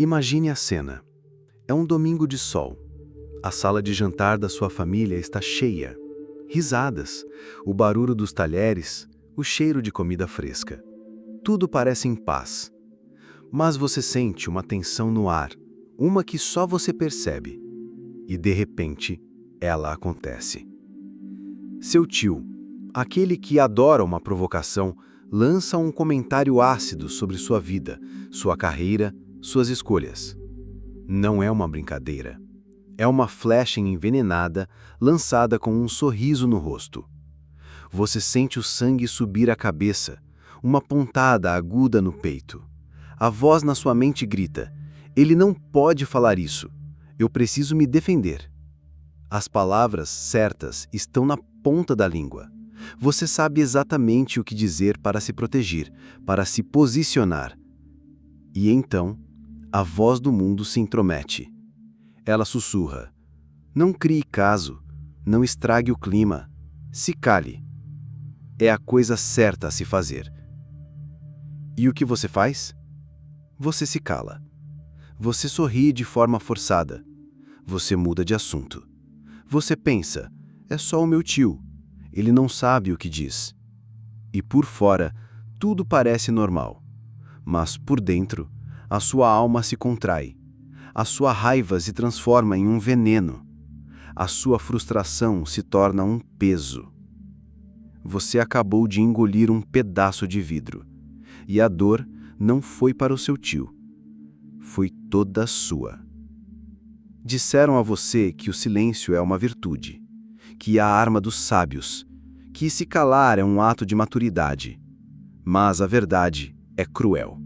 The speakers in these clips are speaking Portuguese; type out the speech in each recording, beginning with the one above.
Imagine a cena. É um domingo de sol. A sala de jantar da sua família está cheia. Risadas, o barulho dos talheres, o cheiro de comida fresca. Tudo parece em paz. Mas você sente uma tensão no ar, uma que só você percebe. E de repente, ela acontece. Seu tio, aquele que adora uma provocação, lança um comentário ácido sobre sua vida, sua carreira, suas escolhas. Não é uma brincadeira. É uma flecha envenenada lançada com um sorriso no rosto. Você sente o sangue subir à cabeça, uma pontada aguda no peito. A voz na sua mente grita: ele não pode falar isso. Eu preciso me defender. As palavras certas estão na ponta da língua. Você sabe exatamente o que dizer para se proteger, para se posicionar. E então, a voz do mundo se intromete. Ela sussurra: não crie caso, não estrague o clima, se cale. É a coisa certa a se fazer. E o que você faz? Você se cala. Você sorri de forma forçada. Você muda de assunto. Você pensa: é só o meu tio. Ele não sabe o que diz. E por fora, tudo parece normal. Mas por dentro, a sua alma se contrai. A sua raiva se transforma em um veneno. A sua frustração se torna um peso. Você acabou de engolir um pedaço de vidro. E a dor não foi para o seu tio. Foi toda sua. Disseram a você que o silêncio é uma virtude, que é a arma dos sábios, que se calar é um ato de maturidade. Mas a verdade é cruel.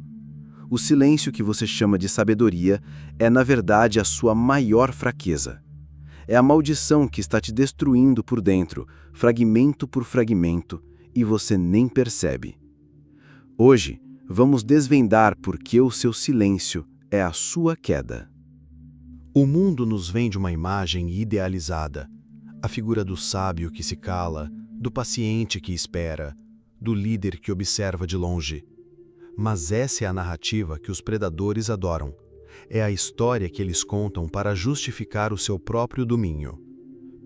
O silêncio que você chama de sabedoria é, na verdade, a sua maior fraqueza. É a maldição que está te destruindo por dentro, fragmento por fragmento, e você nem percebe. Hoje, vamos desvendar por que o seu silêncio é a sua queda. O mundo nos vende uma imagem idealizada. A figura do sábio que se cala, do paciente que espera, do líder que observa de longe. Mas essa é a narrativa que os predadores adoram. É a história que eles contam para justificar o seu próprio domínio.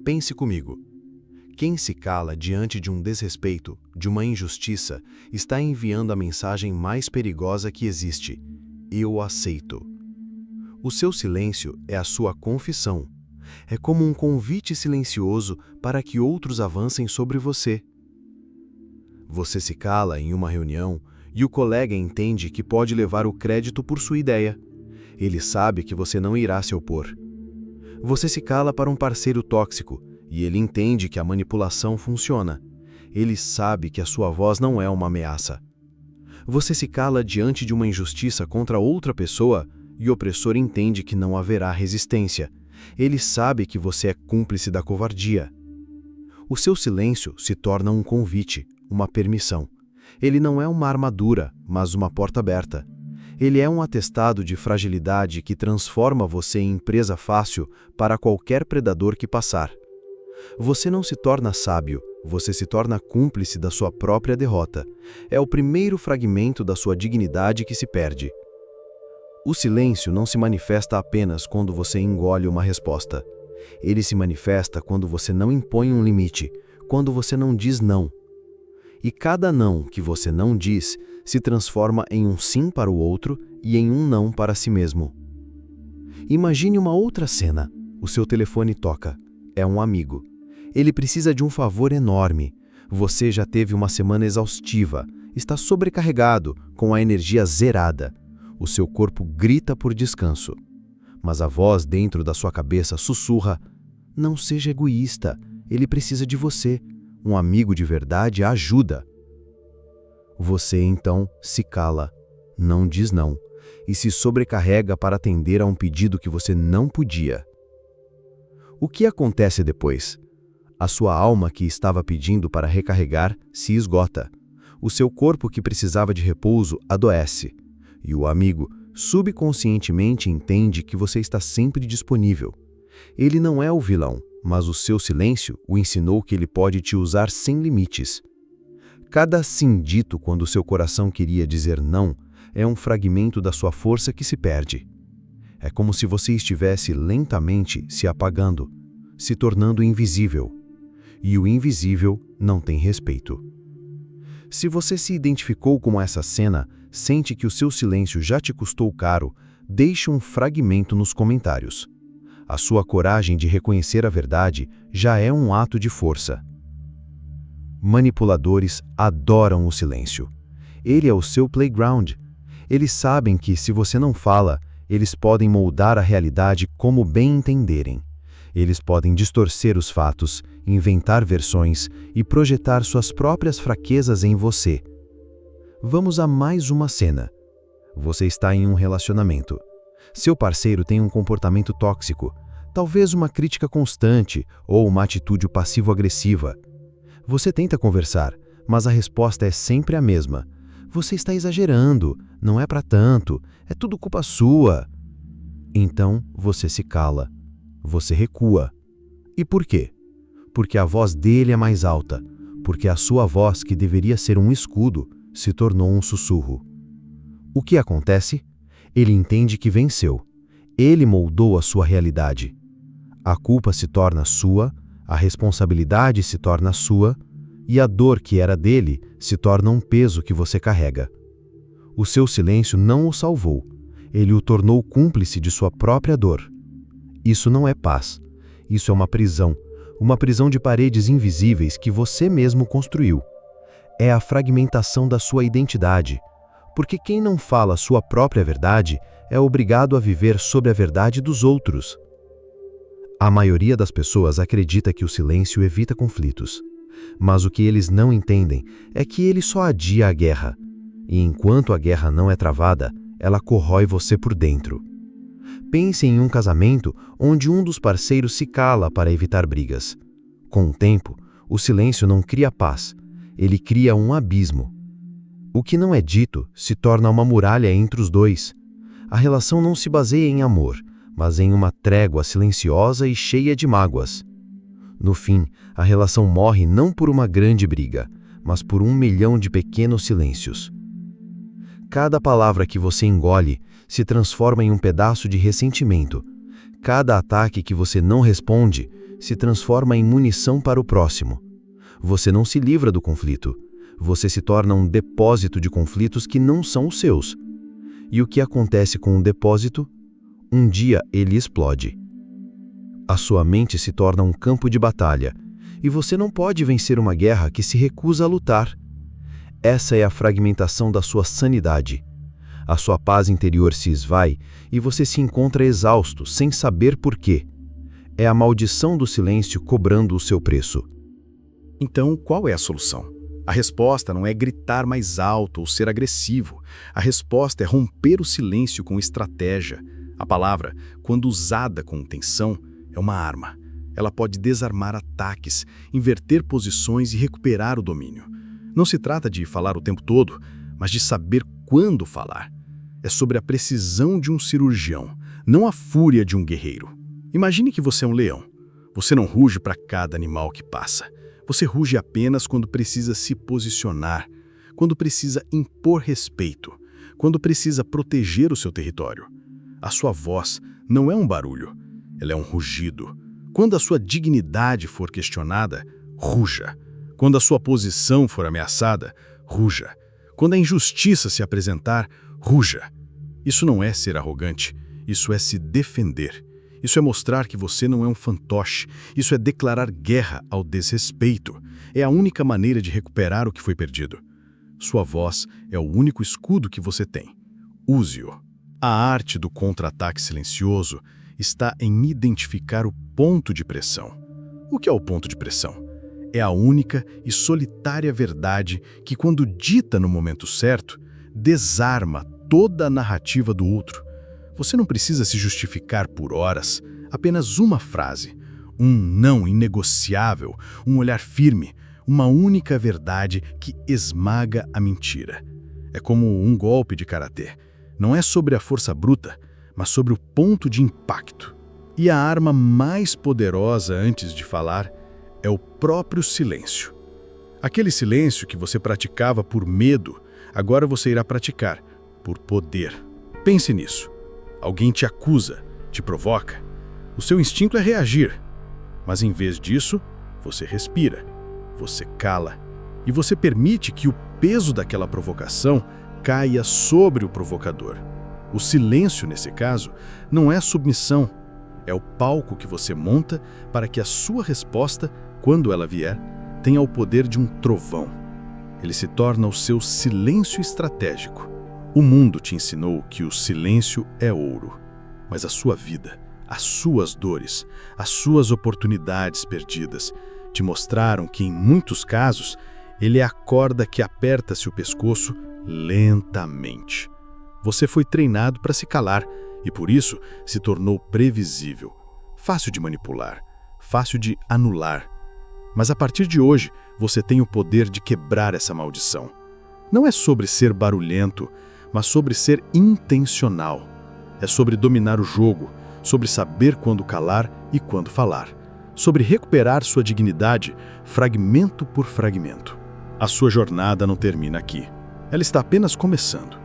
Pense comigo. Quem se cala diante de um desrespeito, de uma injustiça, está enviando a mensagem mais perigosa que existe: eu aceito. O seu silêncio é a sua confissão. É como um convite silencioso para que outros avancem sobre você. Você se cala em uma reunião e o colega entende que pode levar o crédito por sua ideia. Ele sabe que você não irá se opor. Você se cala para um parceiro tóxico e ele entende que a manipulação funciona. Ele sabe que a sua voz não é uma ameaça. Você se cala diante de uma injustiça contra outra pessoa e o opressor entende que não haverá resistência. Ele sabe que você é cúmplice da covardia. O seu silêncio se torna um convite, uma permissão. Ele não é uma armadura, mas uma porta aberta. Ele é um atestado de fragilidade que transforma você em presa fácil para qualquer predador que passar. Você não se torna sábio, você se torna cúmplice da sua própria derrota. É o primeiro fragmento da sua dignidade que se perde. O silêncio não se manifesta apenas quando você engole uma resposta. Ele se manifesta quando você não impõe um limite, quando você não diz não. E cada não que você não diz se transforma em um sim para o outro e em um não para si mesmo. Imagine uma outra cena. O seu telefone toca. É um amigo. Ele precisa de um favor enorme. Você já teve uma semana exaustiva, está sobrecarregado, com a energia zerada. O seu corpo grita por descanso. Mas a voz dentro da sua cabeça sussurra: não seja egoísta, ele precisa de você. Um amigo de verdade ajuda. Você então se cala, não diz não, e se sobrecarrega para atender a um pedido que você não podia. O que acontece depois? A sua alma que estava pedindo para recarregar se esgota. O seu corpo que precisava de repouso adoece. E o amigo subconscientemente entende que você está sempre disponível. Ele não é o vilão, mas o seu silêncio o ensinou que ele pode te usar sem limites. Cada sim dito quando seu coração queria dizer não é um fragmento da sua força que se perde. É como se você estivesse lentamente se apagando, se tornando invisível. E o invisível não tem respeito. Se você se identificou com essa cena, sente que o seu silêncio já te custou caro, deixe um fragmento nos comentários. A sua coragem de reconhecer a verdade já é um ato de força. Manipuladores adoram o silêncio. Ele é o seu playground. Eles sabem que, se você não fala, eles podem moldar a realidade como bem entenderem. Eles podem distorcer os fatos, inventar versões e projetar suas próprias fraquezas em você. Vamos a mais uma cena. Você está em um relacionamento. Seu parceiro tem um comportamento tóxico, talvez uma crítica constante ou uma atitude passivo-agressiva. Você tenta conversar, mas a resposta é sempre a mesma. Você está exagerando, não é para tanto, é tudo culpa sua. Então você se cala, você recua. E por quê? Porque a voz dele é mais alta, porque a sua voz, que deveria ser um escudo, se tornou um sussurro. O que acontece? Ele entende que venceu. Ele moldou a sua realidade. A culpa se torna sua, a responsabilidade se torna sua, e a dor que era dele se torna um peso que você carrega. O seu silêncio não o salvou, ele o tornou cúmplice de sua própria dor. Isso não é paz, isso é uma prisão de paredes invisíveis que você mesmo construiu. É a fragmentação da sua identidade, porque quem não fala sua própria verdade é obrigado a viver sob a verdade dos outros. A maioria das pessoas acredita que o silêncio evita conflitos, mas o que eles não entendem é que ele só adia a guerra, e enquanto a guerra não é travada, ela corrói você por dentro. Pense em um casamento onde um dos parceiros se cala para evitar brigas. Com o tempo, o silêncio não cria paz, ele cria um abismo. O que não é dito se torna uma muralha entre os dois. A relação não se baseia em amor, mas em uma trégua silenciosa e cheia de mágoas. No fim, a relação morre não por uma grande briga, mas por 1 milhão de pequenos silêncios. Cada palavra que você engole se transforma em um pedaço de ressentimento. Cada ataque que você não responde se transforma em munição para o próximo. Você não se livra do conflito. Você se torna um depósito de conflitos que não são os seus. E o que acontece com um depósito? Um dia ele explode. A sua mente se torna um campo de batalha, e você não pode vencer uma guerra que se recusa a lutar. Essa é a fragmentação da sua sanidade. A sua paz interior se esvai e você se encontra exausto, sem saber por quê. É a maldição do silêncio cobrando o seu preço. Então, qual é a solução? A resposta não é gritar mais alto ou ser agressivo. A resposta é romper o silêncio com estratégia. A palavra, quando usada com intenção, é uma arma. Ela pode desarmar ataques, inverter posições e recuperar o domínio. Não se trata de falar o tempo todo, mas de saber quando falar. É sobre a precisão de um cirurgião, não a fúria de um guerreiro. Imagine que você é um leão. Você não ruge para cada animal que passa. Você ruge apenas quando precisa se posicionar, quando precisa impor respeito, quando precisa proteger o seu território. A sua voz não é um barulho, ela é um rugido. Quando a sua dignidade for questionada, ruja. Quando a sua posição for ameaçada, ruja. Quando a injustiça se apresentar, ruja. Isso não é ser arrogante, isso é se defender. Isso é mostrar que você não é um fantoche, isso é declarar guerra ao desrespeito. É a única maneira de recuperar o que foi perdido. Sua voz é o único escudo que você tem. Use-o. A arte do contra-ataque silencioso está em identificar o ponto de pressão. O que é o ponto de pressão? É a única e solitária verdade que, quando dita no momento certo, desarma toda a narrativa do outro. Você não precisa se justificar por horas, apenas uma frase, um não inegociável, um olhar firme, uma única verdade que esmaga a mentira. É como um golpe de karatê. Não é sobre a força bruta, mas sobre o ponto de impacto. E a arma mais poderosa antes de falar é o próprio silêncio. Aquele silêncio que você praticava por medo, agora você irá praticar por poder. Pense nisso. Alguém te acusa, te provoca. O seu instinto é reagir. Mas em vez disso, você respira, você cala e você permite que o peso daquela provocação caia sobre o provocador. O silêncio, nesse caso, não é submissão, é o palco que você monta para que a sua resposta, quando ela vier, tenha o poder de um trovão. Ele se torna o seu silêncio estratégico. O mundo te ensinou que o silêncio é ouro, mas a sua vida, as suas dores, as suas oportunidades perdidas te mostraram que, em muitos casos, ele é a corda que aperta-se o pescoço lentamente. Você foi treinado para se calar e, por isso, se tornou previsível, fácil de manipular, fácil de anular. Mas a partir de hoje, você tem o poder de quebrar essa maldição. Não é sobre ser barulhento, mas sobre ser intencional. É sobre dominar o jogo, sobre saber quando calar e quando falar, sobre recuperar sua dignidade fragmento por fragmento. A sua jornada não termina aqui. Ela está apenas começando.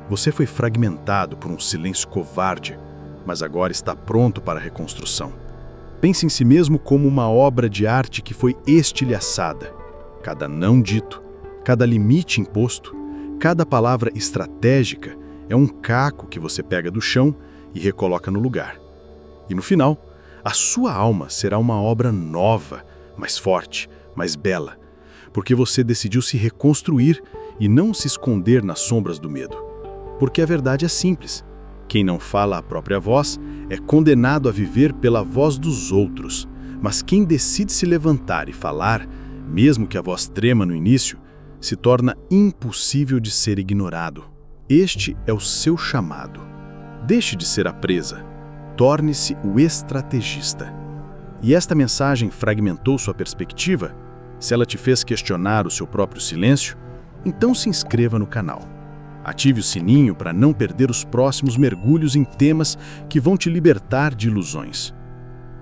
Você foi fragmentado por um silêncio covarde, mas agora está pronto para a reconstrução. Pense em si mesmo como uma obra de arte que foi estilhaçada. Cada não dito, cada limite imposto, cada palavra estratégica é um caco que você pega do chão e recoloca no lugar. E no final, a sua alma será uma obra nova, mais forte, mais bela, porque você decidiu se reconstruir e não se esconder nas sombras do medo. Porque a verdade é simples. Quem não fala a própria voz é condenado a viver pela voz dos outros, mas quem decide se levantar e falar, mesmo que a voz trema no início, se torna impossível de ser ignorado. Este é o seu chamado. Deixe de ser a presa. Torne-se o estrategista. E esta mensagem fragmentou sua perspectiva? Se ela te fez questionar o seu próprio silêncio, então se inscreva no canal. Ative o sininho para não perder os próximos mergulhos em temas que vão te libertar de ilusões.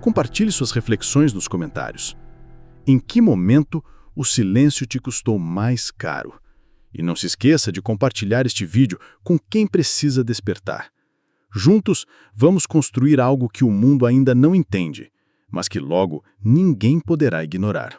Compartilhe suas reflexões nos comentários. Em que momento o silêncio te custou mais caro? E não se esqueça de compartilhar este vídeo com quem precisa despertar. Juntos, vamos construir algo que o mundo ainda não entende, mas que logo ninguém poderá ignorar.